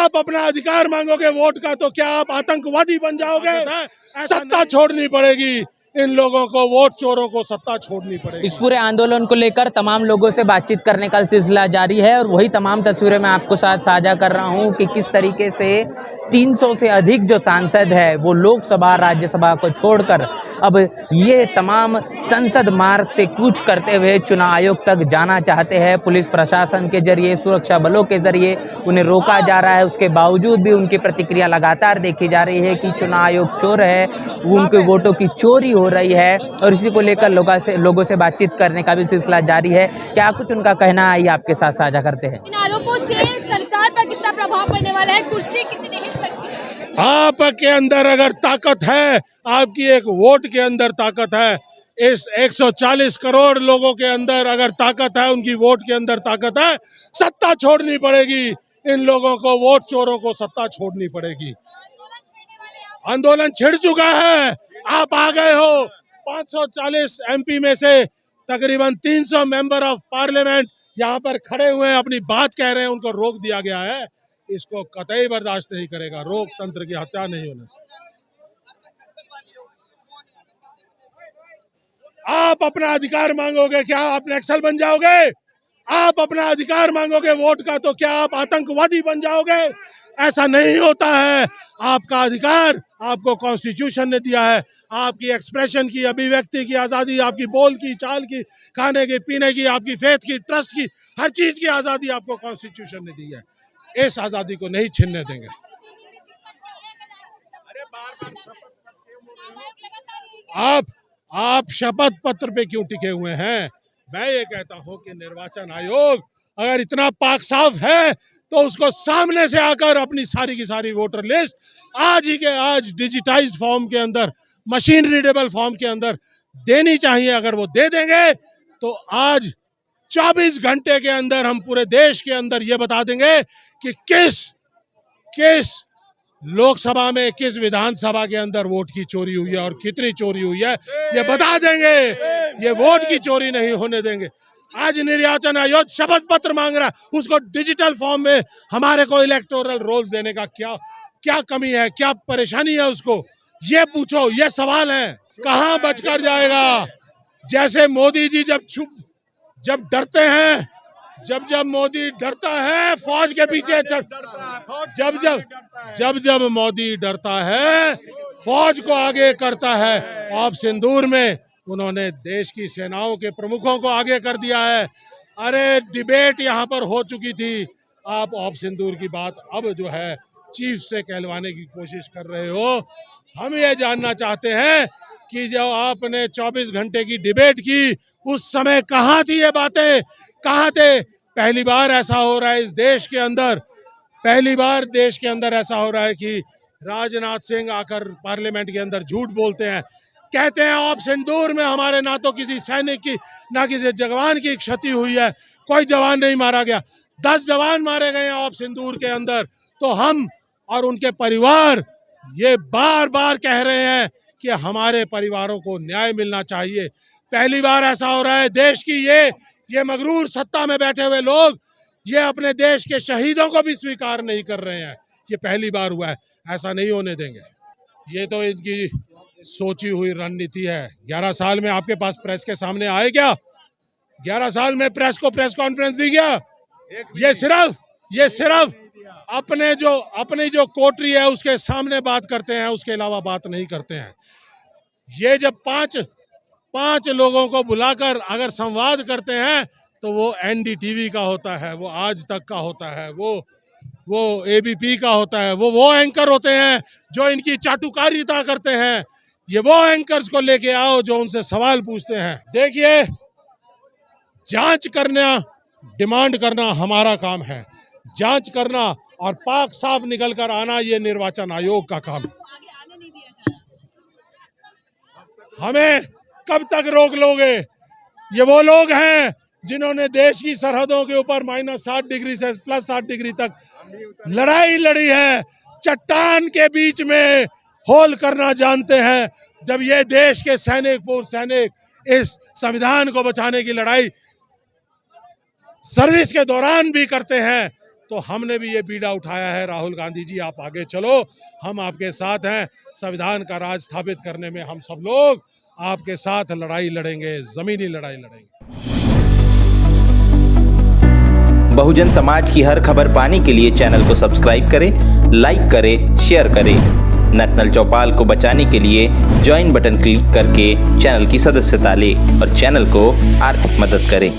आप अपना अधिकार मांगोगे वोट का तो क्या आप आतंकवादी बन जाओगे? सत्ता छोड़नी पड़ेगी इन लोगों को, वोट चोरों को सत्ता छोड़नी पड़ेगी। इस पूरे आंदोलन को लेकर तमाम लोगों से बातचीत करने का सिलसिला जारी है और वही तमाम तस्वीरें मैं आपको साथ साझा कर रहा हूं कि किस तरीके से 300 से अधिक जो सांसद है वो लोकसभा राज्यसभा को छोड़कर अब ये तमाम संसद मार्ग से कूच करते हुए चुनाव आयोग तक जाना चाहते हैं। पुलिस प्रशासन के जरिए, सुरक्षा बलों के जरिए उन्हें रोका जा रहा है। उसके बावजूद भी उनकी प्रतिक्रिया लगातार देखी जा रही है कि चुनाव आयोग चोर है, उनके वोटों की चोरी हो रही है और इसी को लेकर लोगों से बातचीत करने का भी सिलसिला जारी है। क्या कुछ उनका कहना है, ये आपके साथ साझा करते हैं। इन आरोपों से सरकार पर कितना प्रभाव पड़ने वाला है? कुर्सी कितनी हिल सकती है? आपके अंदर अगर ताकत है, आपकी एक वोट के अंदर ताकत है, इस 140 करोड़ लोगों के अंदर अगर ताकत है, उनकी वोट के अंदर ताकत है, सत्ता छोड़नी पड़ेगी इन लोगों को, वोट चोरों को सत्ता छोड़नी पड़ेगी। आंदोलन छिड़ चुका है, आप आ गए हो। 540 एमपी में से तकरीबन 300 मेंबर ऑफ पार्लियामेंट यहाँ पर खड़े हुए हैं, अपनी बात कह रहे हैं, उनको रोक दिया गया है। इसको कतई बर्दाश्त नहीं करेगा, रोक तंत्र की हत्या नहीं होने। आप अपना अधिकार मांगोगे, क्या आप नक्सल बन जाओगे? आप अपना अधिकार मांगोगे वोट का तो क्या आप आतंकवादी बन जाओगे? ऐसा नहीं होता है। आपका अधिकार आपको कॉन्स्टिट्यूशन ने दिया है, आपकी एक्सप्रेशन की, अभिव्यक्ति की आज़ादी, आपकी बोल की, चाल की, खाने की, पीने की, आपकी फेथ की, ट्रस्ट की, हर चीज की आज़ादी आपको कॉन्स्टिट्यूशन ने दी है। इस आज़ादी को नहीं छीनने देंगे। आप शपथ पत्र पे क्यों टिके हुए हैं? मैं ये कहता हूं कि निर्वाचन आयोग अगर इतना पाक साफ है तो उसको सामने से आकर अपनी सारी की सारी वोटर लिस्ट आज ही के आज डिजिटाइज्ड फॉर्म के अंदर, मशीन रीडेबल फॉर्म के अंदर देनी चाहिए। अगर वो दे देंगे तो आज 24 घंटे के अंदर हम पूरे देश के अंदर ये बता देंगे कि किस लोकसभा में, किस विधानसभा के अंदर वोट की चोरी हुई है और कितनी चोरी हुई है, ये बता देंगे। ये वोट की चोरी नहीं होने देंगे। आज निर्वाचन आयोग शपथ पत्र मांग रहा है, उसको डिजिटल फॉर्म में हमारे को इलेक्टोरल रोल्स देने का क्या कमी है, क्या परेशानी है, उसको ये पूछो। ये सवाल है, कहां बचकर जाएगा? जैसे मोदी जी जब डरते हैं, जब मोदी डरता है फौज के पीछे, जब मोदी डरता है फौज को आगे करता है। आप सिंदूर में उन्होंने देश की सेनाओं के प्रमुखों को आगे कर दिया है। अरे डिबेट यहाँ पर हो चुकी थी, आप ऑफ सिंदूर की बात अब जो है चीफ से कहलवाने की कोशिश कर रहे हो। हम ये जानना चाहते हैं कि जो आपने 24 घंटे की डिबेट की, उस समय कहाँ थी ये बातें, कहाँ थे? पहली बार ऐसा हो रहा है इस देश के अंदर, पहली बार देश के अंदर ऐसा हो रहा है कि राजनाथ सिंह आकर पार्लियामेंट के अंदर झूठ बोलते हैं, कहते हैं ऑफ सिंदूर में हमारे ना तो किसी सैनिक की, ना किसी जवान की क्षति हुई है, कोई जवान नहीं मारा गया। 10 जवान मारे गए हैं ऑफ सिंदूर के अंदर। तो हम और उनके परिवार ये बार बार कह रहे हैं कि हमारे परिवारों को न्याय मिलना चाहिए। पहली बार ऐसा हो रहा है, देश की ये मगरूर सत्ता में बैठे हुए लोग ये अपने देश के शहीदों को भी स्वीकार नहीं कर रहे हैं। ये पहली बार हुआ है, ऐसा नहीं होने देंगे। ये तो इनकी सोची हुई रणनीति है। 11 साल में आपके पास प्रेस के सामने आए क्या? 11 साल में प्रेस को प्रेस कॉन्फ्रेंस दी क्या? ये सिर्फ अपनी जो कोटरी है उसके सामने बात करते हैं, उसके अलावा बात नहीं करते हैं। ये जब पांच लोगों को बुलाकर अगर संवाद करते हैं तो वो एनडीटीवी का होता है, वो आज तक का होता है, वो एबीपी का होता है, वो एंकर होते हैं जो इनकी चाटुकारिता करते हैं। ये वो एंकर्स को लेके आओ जो उनसे सवाल पूछते हैं। देखिए, जांच करना, डिमांड करना हमारा काम है, जांच करना और पाक साफ निकल कर आना ये निर्वाचन आयोग का काम है। हमें कब तक रोक लोगे? ये वो लोग हैं जिन्होंने देश की सरहदों के ऊपर -60 डिग्री से +60 डिग्री तक लड़ाई लड़ी है, चट्टान के बीच में होल करना जानते हैं। जब ये देश के पूर्व सैनिक इस संविधान को बचाने की लड़ाई सर्विस के दौरान भी करते हैं तो हमने भी ये बीड़ा उठाया है। राहुल गांधी जी, आप आगे चलो, हम आपके साथ हैं। संविधान का राज स्थापित करने में हम सब लोग आपके साथ लड़ाई लड़ेंगे, जमीनी लड़ाई लड़ेंगे। बहुजन समाज की हर खबर पाने के लिए चैनल को सब्सक्राइब करें, लाइक करें, शेयर करें। नेशनल चौपाल को बचाने के लिए ज्वाइन बटन क्लिक करके चैनल की सदस्यता लें और चैनल को आर्थिक मदद करें।